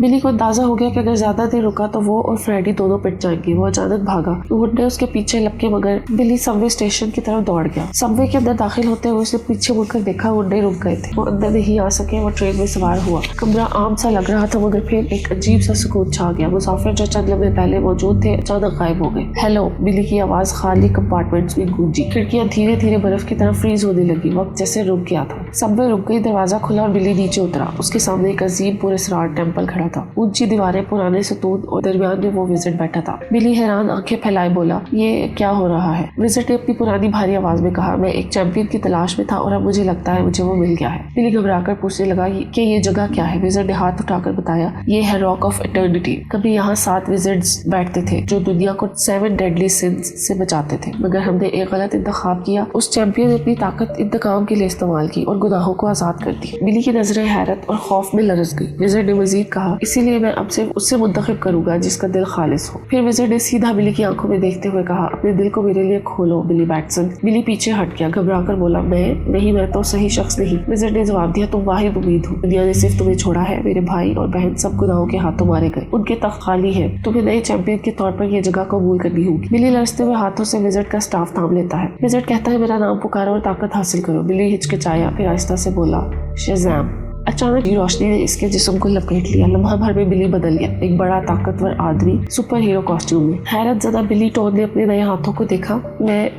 बिली को अंदाजा हो गया कि अगर ज्यादा देर रुका तो वो और फ्रेडी दोनों पिट जाएंगे। वो अचानक भागा, गुंडे उसके पीछे लपके, मगर बिली सबवे स्टेशन की तरफ दौड़ गया। सबवे के अंदर दाखिल होते हुए उसने पीछे मुड़कर देखा, गुंडे रुक गए थे। वो अंदर नहीं आ सके। वो ट्रेन में सवार हुआ। कमरा आम सा लग रहा था, मगर फिर एक अजीब सा सुकून छा गया। मुसाफिर जो चंद लम्हे पहले मौजूद थे अचानक गायब हो गए। हेलो, बिली की आवाज खाली कंपार्टमेंट्स में गूंजी। खिड़कियां धीरे धीरे बर्फ की तरह फ्रीज होने लगी। वक्त जैसे रुक गया था। सबवे रुक गई, दरवाजा खुला और बिली नीचे उतरा। उसके सामने एक अजीब पुरस्कार टेम्पल खड़ा था। ऊंची दीवारें, पुराने सतून और दरमियान में वो विजिट बैठा था। बिली हैरान आंखें फैलाए बोला, ये क्या हो रहा है? विजिट ने अपनी पुरानी भारी आवाज में कहा, मैं एक चैंपियन की तलाश में था और अब मुझे लगता है मुझे वो मिल गया है। बिली घबराकर पूछने लगा कि ये जगह क्या है। विजिट ने हाथ उठाकर बताया, ये है रॉक ऑफ इटर्निटी। कभी यहाँ 7 विजिट्स बैठते थे जो दुनिया को 7 डेडली सिंस से बचाते थे, मगर हमने एक गलत इंतखाब किया। उस चैंपियन ने अपनी ताकत इंतकाम के लिए इस्तेमाल की और गुनाहों को आजाद कर दी। बिली की नजरें हैरत और खौफ में लरस गई। विजिट ने मजीद कहा, इसीलिए मैं अब सिर्फ उससे मुंतखब करूंगा जिसका दिल खालिस हो। फिर विजिट ने सीधा बिली की आंखों में देखते हुए कहा, अपने दिल को मेरे लिए खोलो बिली बैटसन। बिली पीछे हट गया, घबराकर बोला, मैं तो सही शख्स नहीं। विजिट ने जवाब दिया, तुम वाहिद उम्मीद हो। दुनिया ने सिर्फ तुम्हें छोड़ा है। मेरे भाई और बहन सब गुनाहों के हाथों मारे गए, उनके तख्त खाली है। तुम्हें नए चैंपियन के तौर पर यह जगह कबूल करनी होगी। बिली लरसते हुए हाथों से विजिट का स्टाफ थाम लेता है। विजिट कहता है, मेरा नाम पुकारो और ताकत हासिल करो। बिली हिचकिचाया, फिर आहिस्ता से बोला, शज़ाम। अचानक रोशनी ने इसके जिस्म को लपेट लिया। लम्हा भर में बिली बदल गया, एक बड़ा ताकतवर आदमी सुपर हीरो कॉस्ट्यूम में। हैरत ज़दा बिली टोन ने अपने नए हाथों को देखा।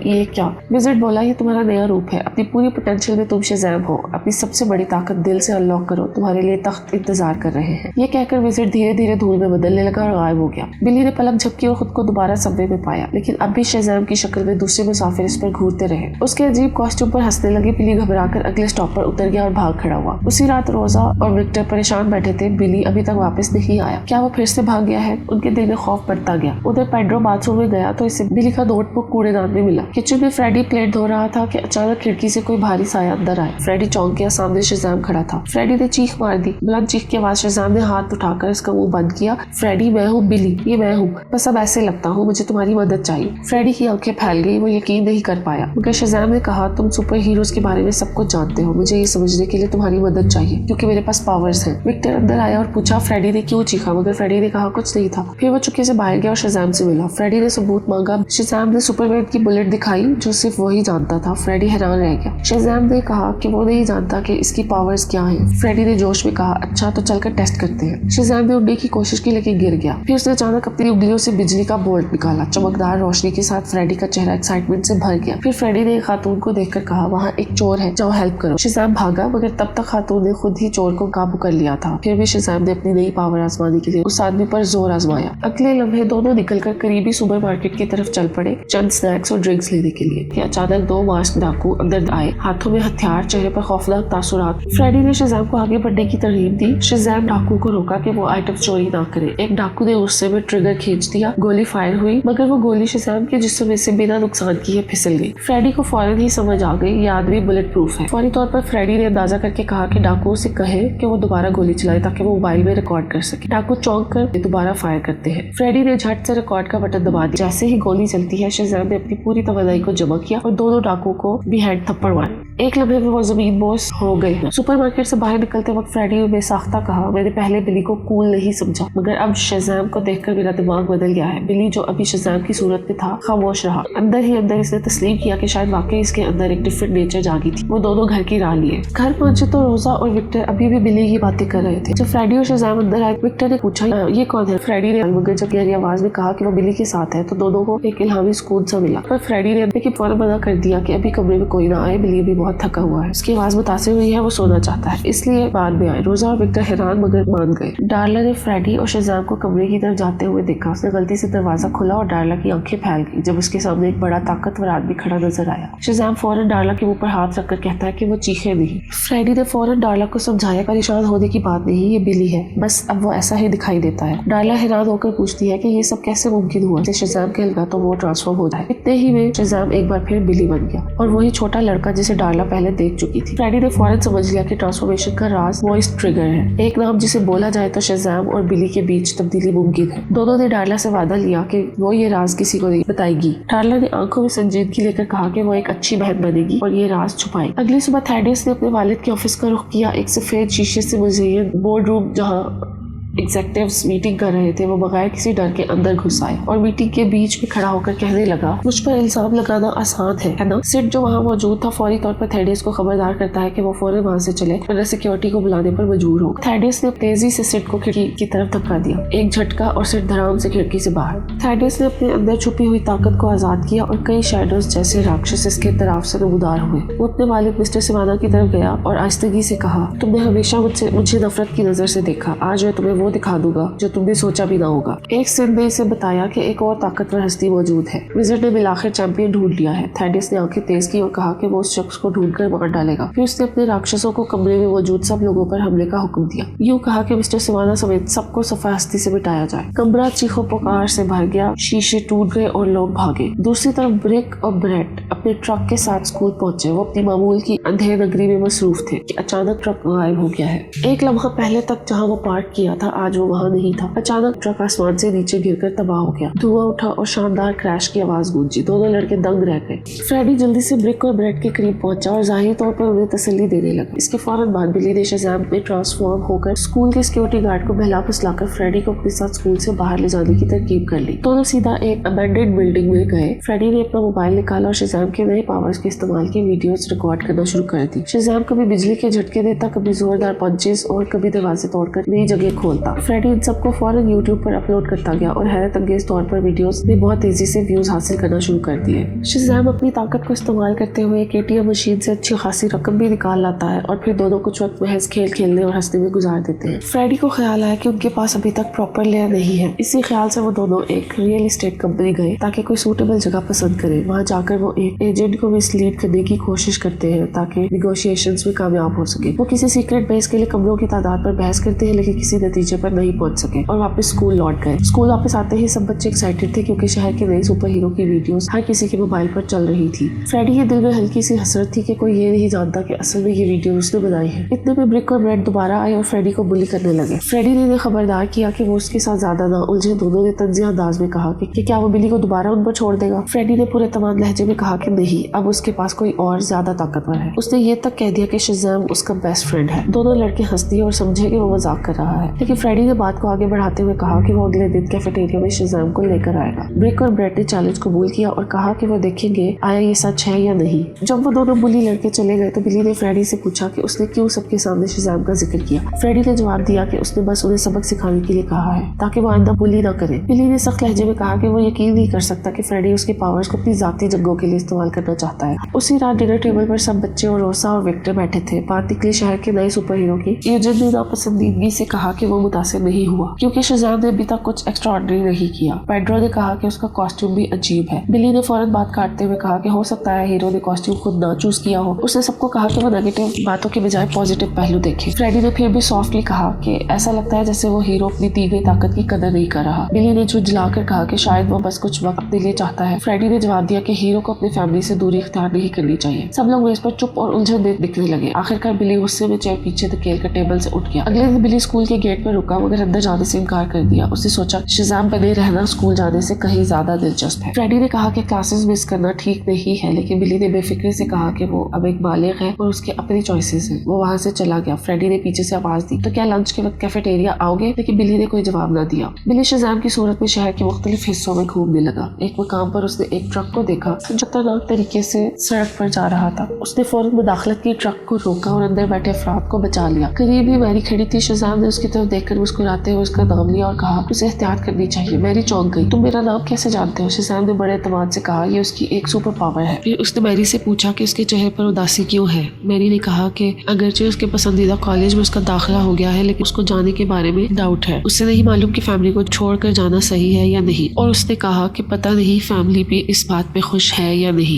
ये क्या? विजिट बोला, ये तुम्हारा नया रूप है। अपनी पूरी पोटेंशियल में तुम शज़ाम हो। अपनी सबसे बड़ी ताकत दिल से अनलॉक करो, तुम्हारे लिए तख्त इंतजार कर रहे हैं। ये कहकर विजिट धीरे धीरे धूल में बदलने लगा और गायब हो गया। बिली ने पलक झपकी और खुद को दोबारा सबवे में पाया, लेकिन अब भी शज़ाम की शक्ल में दूसरे मुसाफिर इस पर घूरते रहे। उसके अजीब कॉस्ट्यूम पर हंसने लगे। बिली घबराकर अगले स्टॉप पर उतर गया और भाग खड़ा हुआ। उसी रात रोजा और विक्टर परेशान बैठे थे। बिली अभी तक वापस नहीं आया। क्या वो फिर से भाग गया है? उनके दिल में खौफ बढ़ता गया। उधर पेड्रो बाथरूम में गया तो इसे बिली का नोटबुक कूड़ेदान में मिला। किचन में फ्रेडी प्लेट धो रहा था कि अचानक खिड़की से कोई भारी साया अंदर आया। फ्रेडी चौंक गया, सामने शज़ाम खड़ा था। फ्रेडी ने चीख मार दी। बुलंद चीख के बाद शज़ाम ने हाथ उठाकर इसका मुंह बंद किया। फ्रेडी, मैं हूँ बिली, ये मैं हूँ, बस अब ऐसे लगता हूँ, मुझे तुम्हारी मदद चाहिए। फ्रेडी की आंखें फैल गई। वो यकीन नहीं कर पाया, मगर शज़ाम ने कहा, तुम सुपर हीरोज के बारे में सब कुछ जानते हो। मुझे ये समझने के लिए तुम्हारी मदद चाहिए क्योंकि मेरे पास पावर्स हैं। विक्टर अंदर आया और पूछा, फ्रेडी ने क्यों चीखा? मगर फ्रेडी ने कहा, कुछ नहीं था। फिर वो चुपके से बाहर गया और शज़ाम से मिला। फ्रेडी ने सबूत मांगा। शज़ाम ने सुपरमैन की बुलेट दिखाई जो सिर्फ वही जानता था। फ्रेडी हैरान रह गया। शज़ाम ने कहा कि वो नहीं जानता कि इसकी पावर्स क्या हैं। फ्रेडी ने जोश में कहा, अच्छा तो चलकर टेस्ट करते हैं। शज़ाम ने उड़ने की कोशिश की लेकिन गिर गया। फिर उसने अचानक अपनी उंगलियों से बिजली का बोल्ट निकाला। चमकदार रोशनी के साथ फ्रेडी का चेहरा एक्साइटमेंट से भर गया। फिर फ्रेडी ने एक खातून को देखकर कहा, वहाँ एक चोर है, जाओ हेल्प करो। शज़ाम भागा, मगर तब तक खातून ने खुद ही चोर को काबू कर लिया था। फिर भी शज़ाम ने अपनी नई पावर आजमाने के लिए उस आदमी पर जोर आजमाया। अगले लम्हे दोनों निकलकर करीबी सुपरमार्केट की तरफ चल पड़े चंद स्नैक्स और ड्रिंक्स लेने के लिए कि अचानक 2 मास्क डाकू अंदर आए, हाथों में हथियार, चेहरे पर खौफनाक तासुरात। फ्रेडी ने शज़ाम को आगे बढ़ने की तरगीब दी। शज़ाम डाकू को रोका कि वो आइटम चोरी ना करे। एक डाकू ने गुस्से में ट्रिगर खींच दिया। गोली फायर हुई, मगर वो गोली शज़ाम के जिस्म में से बिना नुकसान किए फिसल गई। फ्रेडी को फौरन ही समझ आ गई ये आदमी बुलेट प्रूफ है। फौरी तौर पर फ्रेडी ने अंदाजा करके कहा कि डाकुओं से कहे कि वो दोबारा गोली चलाए ताकि वो मोबाइल में रिकॉर्ड कर सके। डाकू चौंक कर दोबारा फायर करते हैं। फ्रेडी ने झट से रिकॉर्ड का बटन दबा दिया। जैसे ही गोली चलती है, शज़ाम ने अपनी पूरी तवज्जो को जमा किया और दोनों डाकुओं को भी हेड थप्पड़ मारे। एक लम्हे में वो जमीन बोस हो गए। सुपरमार्केट से बाहर निकलते वक्त फ्रेडी ने बेसाख्ता कहा, मैंने पहले बिली को कूल नहीं समझा, मगर अब शज़ाम को देखकर मेरा दिमाग बदल गया है। बिली जो अभी शज़ाम की सूरत में था खामोश रहा। अंदर ही अंदर इसने तस्लीम किया कि शायद वाकई इसके अंदर एक डिफरेंट नेचर जागी थी। वो दोनों घर की राह लिए। घर पहुंचे तो रोजा और विक्टर अभी भी बिली की बातें कर रहे थे। जब फ्रेडी और शज़ाम अंदर आए, विक्टर ने पूछा, ये कौन है? फ्रेडी ने मगर जब गहरी आवाज में कहा कि वो बिली के साथ है तो दोनों को एक इल्हामी सुकून सा मिला। पर फ्रेडी ने लेकिन फौरन मना कर दिया कि अभी कमरे में कोई ना आए, बिली भी बहुत थका हुआ है। उसकी आवाज मुतासिर हुई है, वो सोना चाहता है, इसलिए बाद में आए। रोजा और विक्टर हैरान मगर मान गए। डार्ला ने फ्रेडी और शज़ाम को कमरे की तरफ जाते हुए देखा। उसने गलती से दरवाजा खोला और डार्ला की आंखें फैल गई जब उसके सामने एक बड़ा ताकतवर आदमी खड़ा नजर आया। शज़ाम फौरन डार्ला के मुंह पर हाथ रखकर कहता है कि वो चीखे नहीं। फ्रेडी ने फौरन डार्ला को समझाया, परेशान होने की बात नहीं, ये बिली है, बस अब वो ऐसा ही दिखाई देता है। डार्ला हैरान होकर पूछती है कि ये सब कैसे मुमकिन हुआ? शज़ाम के लगा तो वो ट्रांसफॉर्म हो जाए। इतने ही में शज़ाम एक बार फिर बिली बन गया और वही छोटा लड़का जिसे डार्ला पहले देख चुकी थी। फ्रेडी ने फौरन समझ लिया कि ट्रांसफॉर्मेशन का राज वॉइस ट्रिगर है, एक नाम जिसे बोला जाए तो शज़ाम और बिली के बीच तब्दीली मुमकिन है। दोनों ने डार्ला से वादा लिया कि वो ये राज किसी को नहीं बताएगी। डार्ला ने आंखों में संजीदगी लेकर कहा कि वो एक अच्छी बहन बनेगी और ये राज छुपाएगी। अगली सुबह थैडियस ने अपने वालिद के ऑफिस का रुख किया। एक एक सफेद शीशे से मुज़य्यन बोर्ड रूम जहाँ एग्जेक्टिव्स मीटिंग कर रहे थे वो बगैर किसी डर के अंदर घुस आए और मीटिंग के बीच में खड़ा होकर कहने लगा, मुझ पर इल्जाम लगाना आसान है ना? सिड जो वहाँ मौजूद था फौरी तौर पर थेडियस को खबरदार करता है कि वो फौरन वहाँ से चले वरना सिक्योरिटी को बुलाने पर मजबूर हो। थेडियस ने तेजी से सिड को खिड़की की तरफ धक्का दिया, एक झटका और सिड धड़ाम से खिड़की से बाहर। थेडियस ने अपने अंदर छुपी हुई ताकत को आजाद किया और कई शैडोज जैसे राक्षस इसके तरफ से नमूदार हुए। वो अपने मालिक मिस्टर सिवाना की तरफ गया और आहिस्तगी से कहा, तुमने हमेशा मुझे नफरत की नजर से देखा, आज मैं तुम्हें वो दिखा दूंगा जो तुमने सोचा भी ना होगा। एक सिर ने इसे बताया कि एक और ताकतवर हस्ती मौजूद है। विज़र्ड ने बिलाखिर चैंपियन ढूंढ लिया है। थेडियस ने आंखें तेज की और कहा कि वो उस शख्स को ढूंढकर मार डालेगा। फिर उसने अपने राक्षसों को कमरे में मौजूद सब लोगों पर हमले का हुक्म दिया। यूं कहा कि मिस्टर सिवाना समेत सबको सफा हस्ती से मिटाया जाए। कमरा चीखों पुकार से भर गया, शीशे टूट गए और लोग भागे। दूसरी तरफ ब्रिक और ब्रेट अपने ट्रक के साथ स्कूल पहुंचे। वो अपनी मामूल की अंधेर नगरी में मसरूफ थे कि अचानक ट्रक गायब हो गया है। एक लम्हा पहले तक जहाँ वो पार्क किया था आज वो वहाँ नहीं था। अचानक ट्रक आसमान से नीचे गिरकर तबाह हो गया। धुआं उठा और शानदार क्रैश की आवाज गूंजी। दोनों लड़के दंग रह गए। फ्रेडी जल्दी से ब्रिक और ब्रेड के करीब पहुंचा और जाहिर तौर पर उन्हें तसल्ली देने लगा। इसके फौरन बाद बिली ने शज़ाम में ट्रांसफॉर्म होकर स्कूल के सिक्योरिटी गार्ड को बहला फुसलाकर फ्रेडी को अपने साथ स्कूल से बाहर ले जाने की तरकीब कर ली। दोनों सीधा एक अबैंडन्ड बिल्डिंग में गए। फ्रेडी ने अपना मोबाइल निकाला और शज़ाम के नए पावर्स के इस्तेमाल की वीडियोस रिकॉर्ड करना शुरू कर दी। शज़ाम कभी बिजली के झटके देता, कभी जोरदार पंचेस और कभी दरवाजे तोड़कर नई जगह खोलता। फ्रेडी इन सबको फौरन यूट्यूब पर अपलोड करता गया और हैरत अंगेज तौर पर वीडियोस ने बहुत तेजी से व्यूज हासिल करना शुरू कर दिए। शज़ाम अपनी ताकत को इस्तेमाल करते हुए एक एटीएम मशीन से अच्छी खासी रकम भी निकाल लाता है और फिर दोनों कुछ वक्त महज खेल खेलने और हंसने में गुजार देते हैं। फ्रेडी को ख्याल आया कि उनके पास अभी तक प्रॉपर लेयर नहीं है। इसी ख्याल से वो दोनों एक रियल एस्टेट कंपनी गए ताकि कोई सूटेबल जगह पसंद करे। वहाँ जाकर वो एक एजेंट को मिसलीड करने की कोशिश करते हैं ताकि निगोशिएशंस में कामयाब हो सके। वो किसी सीक्रेट बेस के लिए कमरों की तादाद पर बहस करते हैं लेकिन किसी नतीजे पर नहीं पहुंच सके और वापस स्कूल लौट गए। स्कूल वापस आते ही सब बच्चे एक्साइटेड थे क्योंकि शहर के नए सुपर हीरो की वीडियोस हर किसी के मोबाइल पर चल रही थी। फ्रेडी के दिल में हल्की सी हसरत थी कि कोई ये नहीं जानता कि असल में ये वीडियो उसने बनाई है। इतने में ब्रिक और ब्रेड दोबारा आए और फ्रेडी को बुली करने लगे। फ्रेडी ने इन्हें खबरदार किया कि वो उसके साथ ज्यादा ना उलझे। दोनों ने तंज़िया अंदाज में कहा कि क्या वो बिली को दोबारा उन पर छोड़ देगा। फ्रेडी ने पूरे तमाम लहजे में कहा कि नहीं, अब उसके पास कोई और ज्यादा ताकतवर है। उसने ये तक कह दिया कि शज़ाम उसका बेस्ट फ्रेंड है। दोनों लड़के हंस दिए और समझे कि वो मजाक कर रहा है, लेकिन फ्रेडी ने बात को आगे बढ़ाते हुए कहा कि वो अगले दिन कैफेटेरिया में शज़ाम को लेकर आएगा। ब्रिक और ब्रेड ने चैलेंज कबूल किया और कहा कि वो देखेंगे आया ये सच है या नहीं। जब वो दोनों बुली लड़के चले गए तो बिली ने फ्रेडी से पूछा कि उसने क्यों सबके सामने शज़ाम का जिक्र किया। फ्रेडी ने जवाब दिया कि उसने बस उन्हें सबक सिखाने के लिए कहा है ताकि वो आइंदा बुली ना करे। बिली ने सख्त लहजे में कहा कि वो यकीन नहीं कर सकता कि फ्रेडी उसके पावर्स को अपनी जाती जंगों के लिए इस्तेमाल करना चाहता है। उसी रात डिनर टेबल पर सब बच्चे और रोसा और विक्टर बैठे थे। बात निकली शहर के नए सुपर हीरो की। एजेंट ने नापसंदीदगी से कहा कि वो मुतासिर नहीं हुआ क्योंकि शज़ाम ने अभी तक कुछ एक्स्ट्राऑर्डिनरी नहीं किया। पेड्रो ने कहा कि उसका कॉस्ट्यूम भी अजीब है। बिली ने फौरन बात काटते हुए कहा कि हो सकता है हीरो ने कॉस्ट्यूम खुद ना चूज किया हो। उसने सबको कहा कि वो नेगेटिव बातों के बजाय पॉजिटिव पहलू देखे। फ्रेडी ने फिर भी सॉफ्टली कहा कि ऐसा लगता है जैसे वो हीरो अपनी दी गई ताकत की कदर नहीं कर रहा। बिली ने झुंझलाकर कहा कि शायद वो बस कुछ वक्त अपने लिए चाहता है। फ्रेडी ने जवाब दिया कि हीरो को अपनी फैमिली से दूरी इख्तियार नहीं करनी चाहिए। सब लोग मेज पर चुप और उलझन दिखने लगे। आखिरकार बिली गुस्से में चेयर पीछे धकेल कर टेबल से उठ गया। अगले दिन बिली स्कूल के गेट पर रुका मगर अंदर जाने से इनकार कर दिया। उसने सोचा शज़ाम बने रहना स्कूल जाने से कहीं ज्यादा दिलचस्प है। फ्रेडी ने कहा कि क्लासेस मिस करना ठीक नहीं है, लेकिन बिली ने बेफिक्री से कहा कि वो अब एक बालिग है और उसके अपनी चॉइसेस हैं। वो वहाँ से चला गया। फ्रेडी ने पीछे से आवाज दी, तो क्या लंच के वक्त कैफेटेरिया आओगे? लेकिन बिली ने कोई जवाब न दिया। बिली शज़ाम की सूरत में शहर के मुख्तलिफ हिस्सों में घूमने लगा। एक मकाम पर उसने एक ट्रक को देखा जो खतरनाक तरीके से सड़क पर जा रहा था। उसने फौरन मुदाखलत की, ट्रक को रोका और अंदर बैठे अफराद को बचा लिया। करीब ही मैरी खड़ी थी। शज़ाम ने उसकी तरफ देखकर मुस्कुराते हुए उसका नाम लिया और कहा उसे एहतियात करनी चाहिए। मैरी चौंक गई। तुम मेरा नाम कैसे जानते हो? शज़ाम ने बड़े एतमाद से कहा ये उसकी एक सुपर पावर है। फिर उसने मैरी से पूछा कि उसके चेहरे पर उदासी क्यों है। मैरी ने कहा कि अगरचे उसके पसंदीदा कॉलेज में उसका दाखिला हो गया है लेकिन उसको जाने के बारे में डाउट है। उससे नहीं मालूम कि फैमिली को छोड़कर जाना सही है या नहीं। और उसने कहा कि पता नहीं फैमिली भी इस बात पे खुश है या नहीं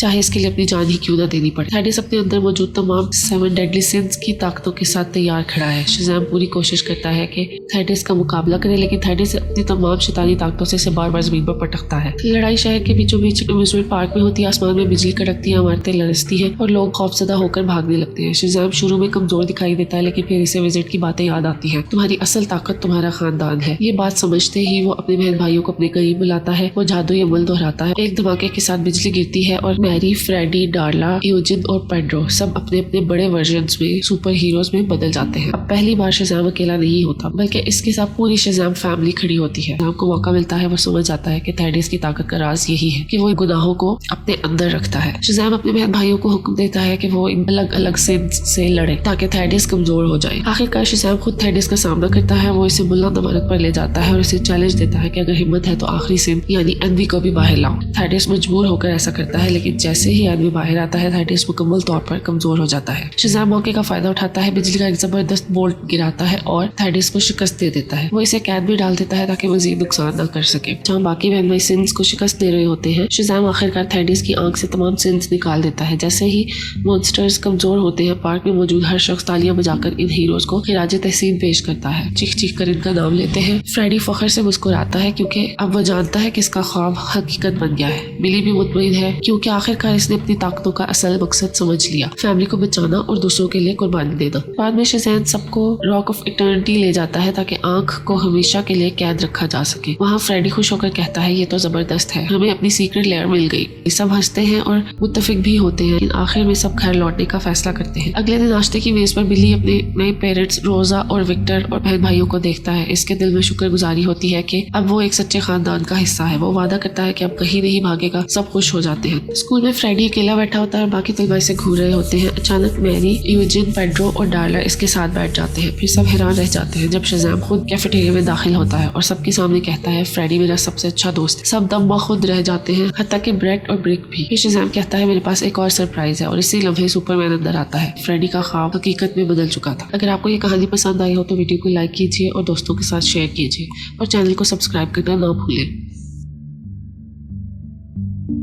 चाहे इसके लिए अपनी जान ही क्यों ना देनी पड़े। थेडियस अपने अंदर मौजूद तमाम 7 डेडली सिंस की ताकतों के साथ तैयार खड़ा है। शज़ाम पूरी कोशिश करता है कि थेडियस का मुकाबला करे, लेकिन थेडियस अपनी तमाम शैतानी ताकतों से बार बार जमीन पर पटकता है। लड़ाई शहर के बीचों बीच अम्यूज़मेंट पार्क में होती है। आसमान में बिजली कड़कती है, इमारतें लरजती हैं और लोग खौफजदा होकर भागने लगते हैं। शज़ाम शुरू में कमजोर दिखाई देता है, लेकिन फिर इसे विजिट की बातें याद आती हैं। तुम्हारी असल ताकत तुम्हारा खानदान है। ये बात समझते ही वो अपने बहन भाइयों को अपने करीब बुलाता है। वो जादुई अमल दोहराता है। एक धमाके के साथ बिजली गिरती है और मैरी, फ्रेडी, डार्ला, यूजिन और पेड्रो सब अपने अपने बड़े वर्जन्स में सुपर हीरोज में बदल जाते हैं। अब पहली बार शज़ाम अकेला नहीं होता, बल्कि इसके साथ पूरी शज़ाम फैमिली खड़ी होती है। शज़ाम को मौका मिलता है। वो समझ जाता है कि थेडियस की ताकत का राज यही है कि वो गुनाहों को अपने अंदर रखता है। शज़ाम अपने बहन भाइयों को हुक्म देता है कि वो इन अलग अलग सिंस से लड़े ताकि थेडियस कमजोर हो जाए। आखिरकार शज़ाम खुद थेडियस का सामना करता है। वो इसे बुलंद इमारत पर ले जाता है और इसे चैलेंज देता है कि अगर हिम्मत है तो आखिरी सिन यानी एनवी को भी बाहर लाओ। थेडियस मजबूर होकर ऐसा करता है, लेकिन जैसे ही एनवी बाहर आता है थेडियस मुकम्मल तौर पर कमजोर हो जाता है। शज़ाम मौके का फायदा उठाता है, बिजली का एक जबरदस्त बोल्ट गिराता है और थेडियस को शिकस्त दे देता है। वो इसे कैद में डाल देता है ताकि मजीद नुकसान न कर सके। जहाँ बाकी बहन भाई सिंस को शिकस्त दे रहे होते हैं, शज़ाम आखिरकार थेडियस की आंख से तमाम सिंस निकाल देता है। जैसे ही मॉन्स्टर्स कमजोर होते हैं, पार्क में मौजूद हर शख्स तालियां बजाकर इन हीरोज को खिराज तहसीन पेश करता है। चीख चीख कर इनका नाम लेते हैं। फ्रेडी फख्र से मुस्कुराता है क्योंकि अब वो जानता है कि इसका ख्वाब हकीकत बन गया है। बिली भी मुतमईन है क्योंकि आखिरकार इसने अपनी ताकतों का असल मकसद समझ लिया, फैमिली को बचाना और दूसरों के लिए कुर्बानी देना। बाद में शज़ैन सबको रॉक ऑफ इटर्निटी ले जाता है ताकि आंख को हमेशा के लिए कैद रखा जा सके। वहाँ फ्रेडी खुश होकर कहता है, ये तो जबरदस्त है, हमें अपनी सीक्रेट लेयर मिल गई। सब हंसते हैं और मुत्तफिक भी होते हैं, लेकिन आखिर में सब घर लौटने का फैसला करते हैं। अगले दिन नाश्ते की मेज पर बिली अपने नए पेरेंट्स रोजा और विक्टर और बहन भाइयों को देखता है। इसके दिल में शुक्रगुजारी होती है कि अब वो एक सच्चे खानदान का हिस्सा है। वो वादा करता है कि अब कहीं नहीं भागेगा। सब खुश हो जाते हैं। स्कूल में फ्रेडी अकेला बैठा होता है और बाकी तलबा से घूर रहे होते हैं। अचानक मैरी, यूजिन, पेड्रो और डार्ला इसके साथ बैठ जाते हैं। फिर सब हैरान रह जाते हैं जब शज़ाम खुद कैफेटेरिया में दाखिल होता है और सबके सामने कहता है, फ्रेडी मेरा सबसे अच्छा दोस्त है। सब दम खुद रह जाते हैं, हत्ता कि ब्रेट और ब्रिक भी। फिर शज़ाम कहता है, मेरे पास एक और सरप्राइज है, और इसी लम्हे सुपरमैन अंदर आता है। फ्रेडी का ख्वाब हकीकत में बदल चुका था। अगर आपको ये कहानी पसंद आई हो तो वीडियो को लाइक कीजिए और दोस्तों के साथ शेयर कीजिए और चैनल को सब्सक्राइब करना ना भूलें।